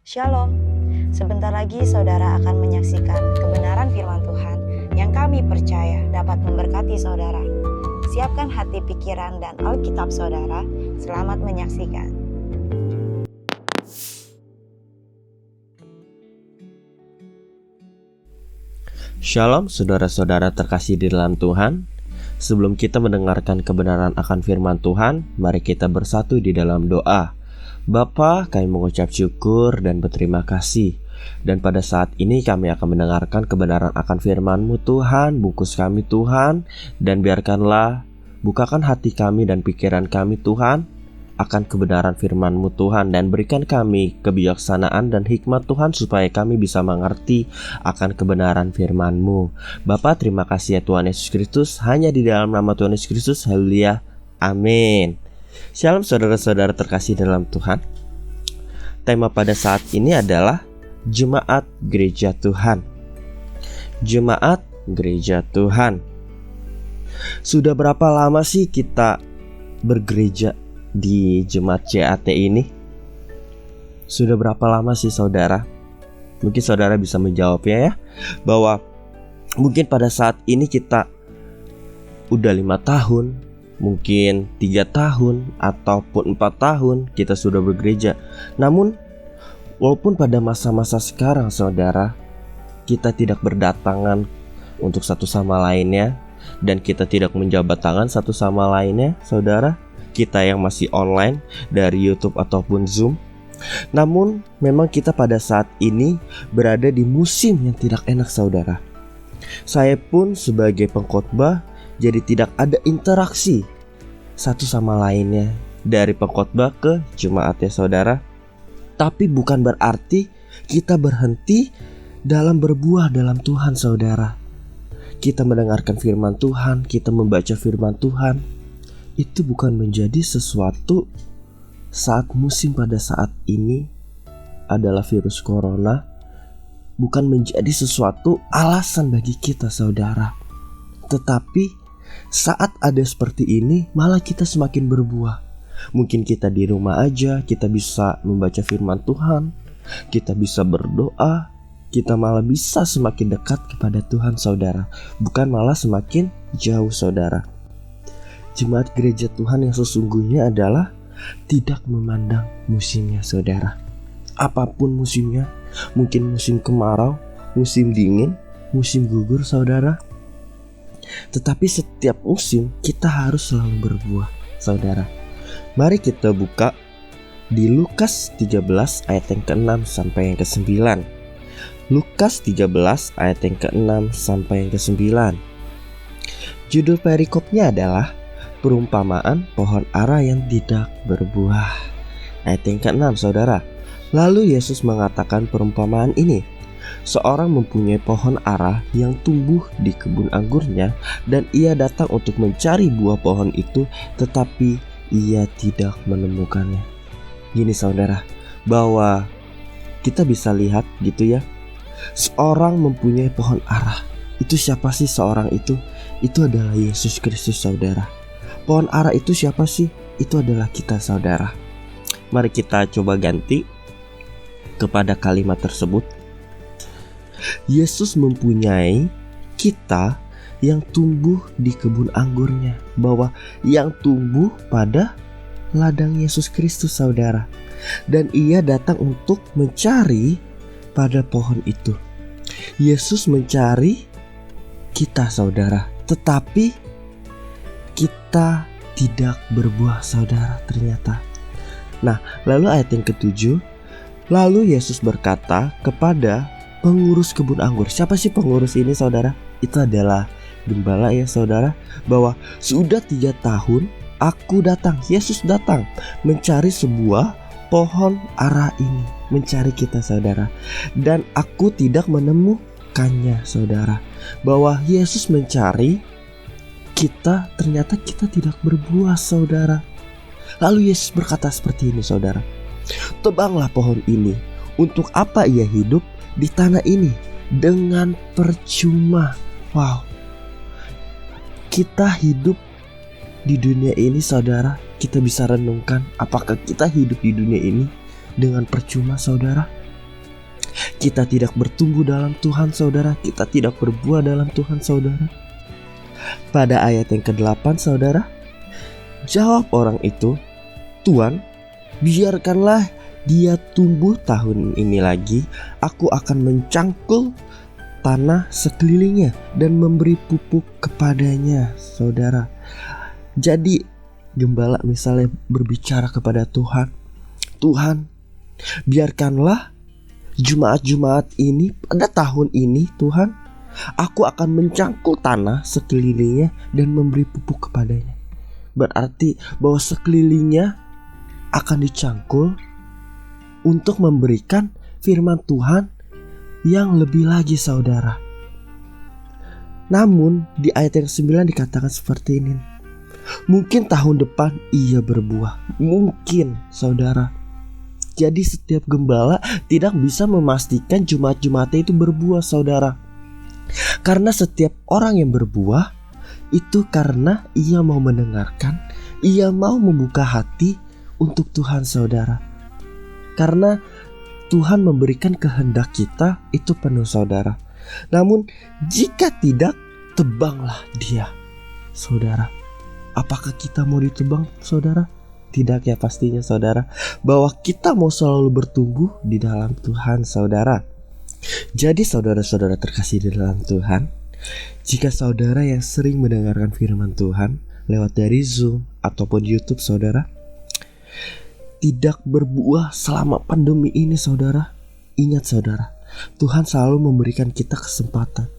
Shalom, sebentar lagi saudara akan menyaksikan kebenaran firman Tuhan yang kami percaya dapat memberkati saudara. Siapkan hati, pikiran, dan Alkitab saudara. Selamat menyaksikan. Shalom saudara-saudara terkasih di dalam Tuhan. Sebelum kita mendengarkan kebenaran akan firman Tuhan, mari kita bersatu di dalam doa. Bapa, kami mengucap syukur dan berterima kasih. Dan pada saat ini kami akan mendengarkan kebenaran akan firman-Mu Tuhan. Bungkus kami Tuhan, dan biarkanlah bukakan hati kami dan pikiran kami Tuhan akan kebenaran firman-Mu Tuhan, dan berikan kami kebijaksanaan dan hikmat Tuhan supaya kami bisa mengerti akan kebenaran firman-Mu. Bapa, terima kasih ya Tuhan Yesus Kristus. Hanya di dalam nama Tuhan Yesus Kristus, haleluya, amin. Shalom saudara-saudara terkasih dalam Tuhan. Tema pada saat ini adalah Jemaat Gereja Tuhan. Jemaat Gereja Tuhan. Sudah berapa lama sih kita bergereja di Jemaat JAT ini? Sudah berapa lama sih saudara? Mungkin saudara bisa menjawabnya ya, bahwa mungkin pada saat ini kita udah 5 tahun, mungkin 3 tahun, ataupun 4 tahun kita sudah bergereja. Namun walaupun pada masa-masa sekarang saudara, kita tidak berdatangan untuk satu sama lainnya, dan kita tidak menjabat tangan satu sama lainnya saudara, kita yang masih online dari YouTube ataupun Zoom. Namun memang kita pada saat ini berada di musim yang tidak enak saudara. Saya pun sebagai pengkhotbah jadi tidak ada interaksi satu sama lainnya dari pengkhotbah ke jemaat ya saudara. Tapi bukan berarti kita berhenti dalam berbuah dalam Tuhan saudara. Kita mendengarkan firman Tuhan, kita membaca firman Tuhan, itu bukan menjadi sesuatu saat musim pada saat ini adalah virus corona, bukan menjadi sesuatu alasan bagi kita saudara. Tetapi saat ada seperti ini, malah kita semakin berbuah. Mungkin kita di rumah aja, kita bisa membaca firman Tuhan, kita bisa berdoa, kita malah bisa semakin dekat kepada Tuhan saudara, bukan malah semakin jauh saudara. Jemaat gereja Tuhan yang sesungguhnya adalah tidak memandang musimnya saudara. Apapun musimnya, mungkin musim kemarau, musim dingin, musim gugur saudara. Tetapi setiap musim kita harus selalu berbuah saudara. Mari kita buka di Lukas 13 ayat yang ke-6 sampai yang ke-9. Lukas 13 ayat yang ke-6 sampai yang ke-9. Judul perikopnya adalah perumpamaan pohon ara yang tidak berbuah. Ayat yang ke-6 saudara. Lalu Yesus mengatakan perumpamaan ini. Seorang mempunyai pohon ara yang tumbuh di kebun anggurnya, dan ia datang untuk mencari buah pohon itu, tetapi ia tidak menemukannya. Gini saudara, bahwa kita bisa lihat gitu ya, seorang mempunyai pohon ara. Itu siapa sih seorang itu? Itu adalah Yesus Kristus saudara. Pohon ara itu siapa sih? Itu adalah kita saudara. Mari kita coba ganti kepada kalimat tersebut. Yesus mempunyai kita yang tumbuh di kebun anggurnya, bahwa yang tumbuh pada ladang Yesus Kristus saudara. Dan ia datang untuk mencari pada pohon itu. Yesus mencari kita saudara, tetapi kita tidak berbuah saudara ternyata. Nah, lalu ayat yang ke-7, lalu Yesus berkata kepada pengurus kebun anggur. Siapa sih pengurus ini saudara? Itu adalah gembala ya saudara. Bahwa sudah 3 tahun aku datang, Yesus datang mencari sebuah pohon ara ini, mencari kita saudara, dan aku tidak menemukannya saudara. Bahwa Yesus mencari kita, ternyata kita tidak berbuah saudara. Lalu Yesus berkata seperti ini saudara, tebanglah pohon ini. Untuk apa ia hidup di tanah ini? Dengan percuma. Wow. Kita hidup di dunia ini saudara, kita bisa renungkan, apakah kita hidup di dunia ini dengan percuma saudara? Kita tidak bertumbuh dalam Tuhan saudara, kita tidak berbuah dalam Tuhan saudara. Pada ayat yang ke-8 saudara, jawab orang itu, Tuan, biarkanlah dia tumbuh tahun ini lagi, aku akan mencangkul tanah sekelilingnya dan memberi pupuk kepadanya saudara. Jadi gembala misalnya berbicara kepada Tuhan, Tuhan, biarkanlah Jumat-Jumat ini pada tahun ini Tuhan, aku akan mencangkul tanah sekelilingnya dan memberi pupuk kepadanya. Berarti bahwa sekelilingnya akan dicangkul untuk memberikan firman Tuhan yang lebih lagi saudara. Namun di ayat yang 9 dikatakan seperti ini, mungkin tahun depan ia berbuah, mungkin saudara. Jadi setiap gembala tidak bisa memastikan Jumat-Jumatnya itu berbuah saudara. Karena setiap orang yang berbuah itu karena ia mau mendengarkan, ia mau membuka hati untuk Tuhan saudara. Karena Tuhan memberikan kehendak kita itu penuh saudara. Namun jika tidak, tebanglah dia saudara. Apakah kita mau ditebang saudara? Tidak ya pastinya saudara. Bahwa kita mau selalu bertumbuh di dalam Tuhan saudara. Jadi saudara-saudara terkasih di dalam Tuhan, jika saudara yang sering mendengarkan firman Tuhan lewat dari Zoom ataupun YouTube saudara, tidak berbuah selama pandemi ini saudara, ingat saudara, Tuhan selalu memberikan kita kesempatan.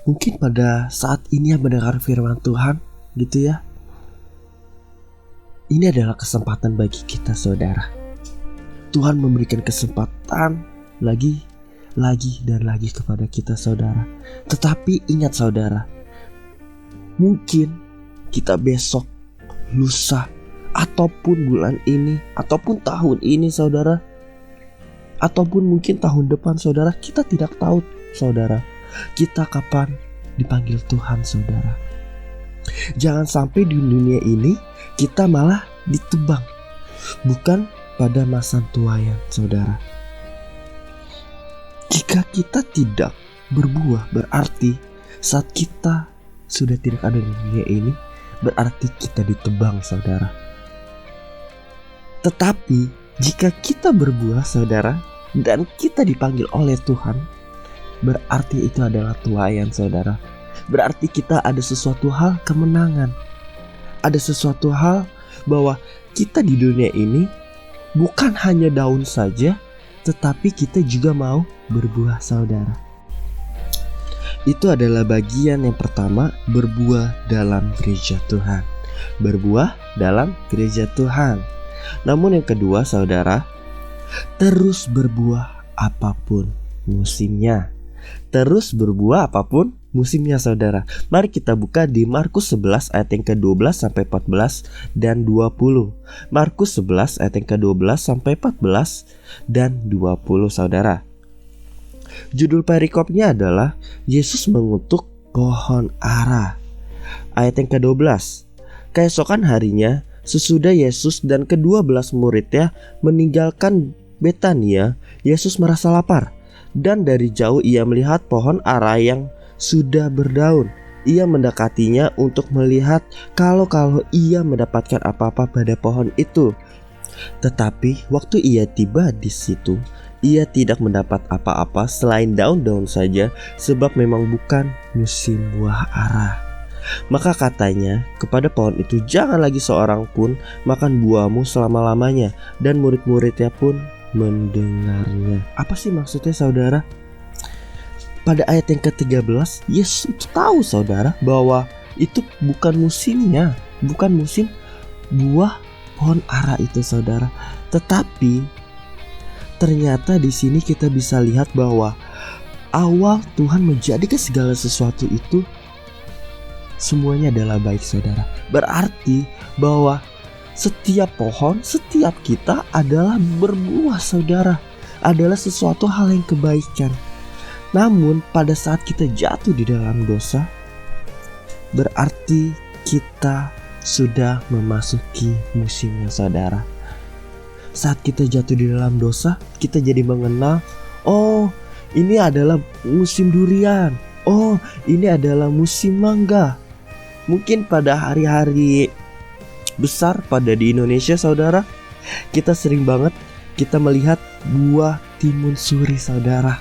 Mungkin pada saat ini yang mendengar firman Tuhan gitu ya, ini adalah kesempatan bagi kita saudara. Tuhan memberikan kesempatan lagi dan lagi kepada kita saudara. Tetapi ingat saudara, mungkin kita besok, lusa, ataupun bulan ini, ataupun tahun ini saudara, ataupun mungkin tahun depan saudara, kita tidak tahu saudara, kita kapan dipanggil Tuhan saudara. Jangan sampai di dunia ini kita malah ditebang, bukan pada masa tuayan saudara. Jika kita tidak berbuah, berarti saat kita sudah tidak ada di dunia ini, berarti kita ditebang saudara. Tetapi jika kita berbuah saudara, dan kita dipanggil oleh Tuhan, berarti itu adalah tuayan saudara. Berarti kita ada sesuatu hal kemenangan, ada sesuatu hal bahwa kita di dunia ini bukan hanya daun saja, tetapi kita juga mau berbuah saudara. Itu adalah bagian yang pertama, berbuah dalam gereja Tuhan. Berbuah dalam gereja Tuhan. Namun yang kedua saudara, terus berbuah apapun musimnya. Terus berbuah apapun musimnya saudara. Mari kita buka di Markus 11 ayat yang ke-12 sampai 14 dan 20. Markus 11 ayat yang ke-12 sampai 14 dan 20 saudara. Judul perikopnya adalah Yesus mengutuk pohon ara. Ayat yang ke-12. Keesokan harinya, sesudah Yesus dan ke-12 muridnya meninggalkan Betania, Yesus merasa lapar. Dan dari jauh ia melihat pohon ara yang sudah berdaun. Ia mendekatinya untuk melihat kalau ia mendapatkan apa-apa pada pohon itu. Tetapi waktu ia tiba di situ, ia tidak mendapat apa-apa selain daun-daun saja, sebab memang bukan musim buah ara. Maka katanya kepada pohon itu, jangan lagi seorang pun makan buahmu selama-lamanya. Dan murid-muridnya pun mendengarnya. Apa sih maksudnya saudara? Pada ayat yang ke-13, Yesus tahu saudara bahwa itu bukan musimnya, bukan musim buah pohon ara itu saudara. Tetapi ternyata di sini kita bisa lihat bahwa awal Tuhan menjadikan segala sesuatu itu semuanya adalah baik saudara. Berarti bahwa setiap pohon, setiap kita adalah berbuah saudara, adalah sesuatu hal yang kebaikan. Namun pada saat kita jatuh di dalam dosa, berarti kita sudah memasuki musimnya saudara. Saat kita jatuh di dalam dosa, kita jadi mengenal, Oh, ini adalah musim durian. Oh, ini adalah musim mangga. Mungkin pada hari-hari besar pada di Indonesia saudara, kita sering banget kita melihat buah timun suri saudara.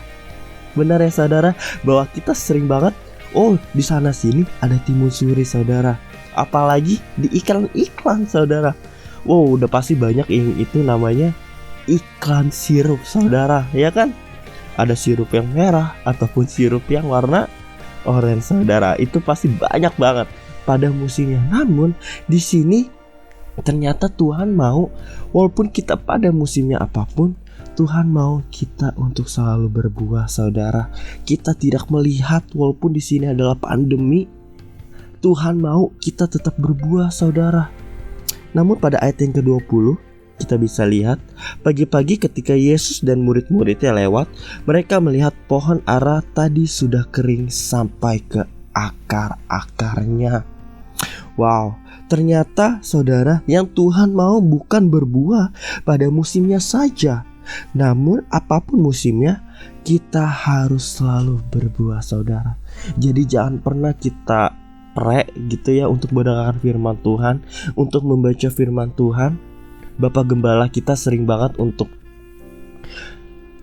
Benar ya saudara, bahwa kita sering banget, oh di sana sini ada timun suri saudara. Apalagi di iklan-iklan saudara. Wow, udah pasti banyak yang itu namanya iklan sirup saudara, ya kan? Ada sirup yang merah ataupun sirup yang warna oranye saudara. Itu pasti banyak banget pada musimnya. Namun di sini ternyata Tuhan mau, walaupun kita pada musimnya apapun, Tuhan mau kita untuk selalu berbuah saudara. Kita tidak melihat walaupun di sini adalah pandemi, Tuhan mau kita tetap berbuah saudara. Namun pada ayat yang ke-20 kita bisa lihat, pagi-pagi ketika Yesus dan murid-muridnya lewat, mereka melihat pohon ara tadi sudah kering sampai ke akar-akarnya. Wow, ternyata saudara, yang Tuhan mau bukan berbuah pada musimnya saja, namun apapun musimnya, kita harus selalu berbuah saudara. Jadi jangan pernah kita gitu ya untuk mendengarkan firman Tuhan, untuk membaca firman Tuhan. Bapak Gembala kita sering banget untuk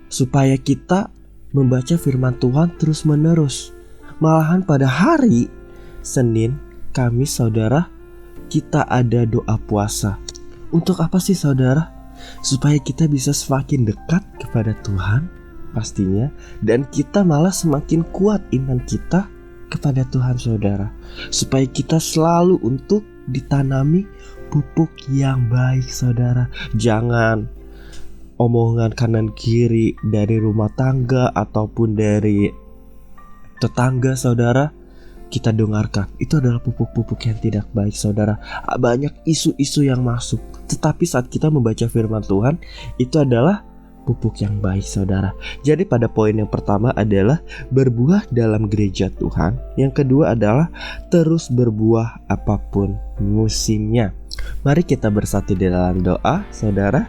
supaya kita membaca firman Tuhan terus menerus. Malahan pada hari Senin, Kamis saudara, kita ada doa puasa. Untuk apa sih saudara? Supaya kita bisa semakin dekat kepada Tuhan pastinya, dan kita malah semakin kuat iman kita kepada Tuhan saudara. Supaya kita selalu untuk ditanami pupuk yang baik saudara. Jangan omongan kanan kiri dari rumah tangga ataupun dari tetangga saudara kita dengarkan. Itu adalah pupuk-pupuk yang tidak baik saudara. Banyak isu-isu yang masuk. Tetapi saat kita membaca firman Tuhan, itu adalah pupuk yang baik saudara. Jadi pada poin yang pertama adalah berbuah dalam gereja Tuhan. Yang kedua adalah terus berbuah apapun musimnya. Mari kita bersatu di dalam doa saudara.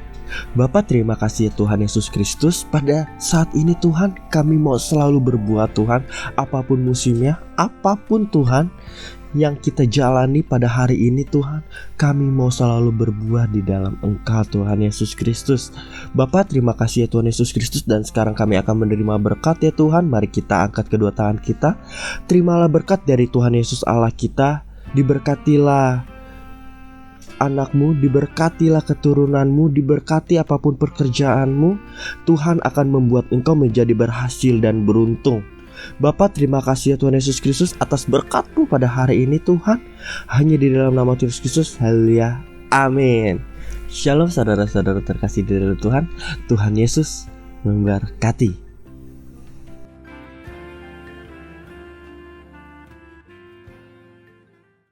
Bapa, terima kasih ya Tuhan Yesus Kristus. Pada saat ini Tuhan, kami mau selalu berbuah Tuhan, apapun musimnya, apapun Tuhan yang kita jalani pada hari ini Tuhan, kami mau selalu berbuah di dalam Engkau Tuhan Yesus Kristus. Bapa, terima kasih ya Tuhan Yesus Kristus. Dan sekarang kami akan menerima berkat ya Tuhan. Mari kita angkat kedua tangan kita. Terimalah berkat dari Tuhan Yesus Allah kita. Diberkatilah anakmu, diberkatilah keturunanmu, diberkati apapun pekerjaanmu. Tuhan akan membuat engkau menjadi berhasil dan beruntung. Bapa, terima kasih ya Tuhan Yesus Kristus atas berkat-Mu pada hari ini Tuhan. Hanya di dalam nama Tuhan Yesus Kristus. Haleluya. Amin. Shalom saudara-saudara terkasih di dalam Tuhan. Tuhan Yesus memberkati.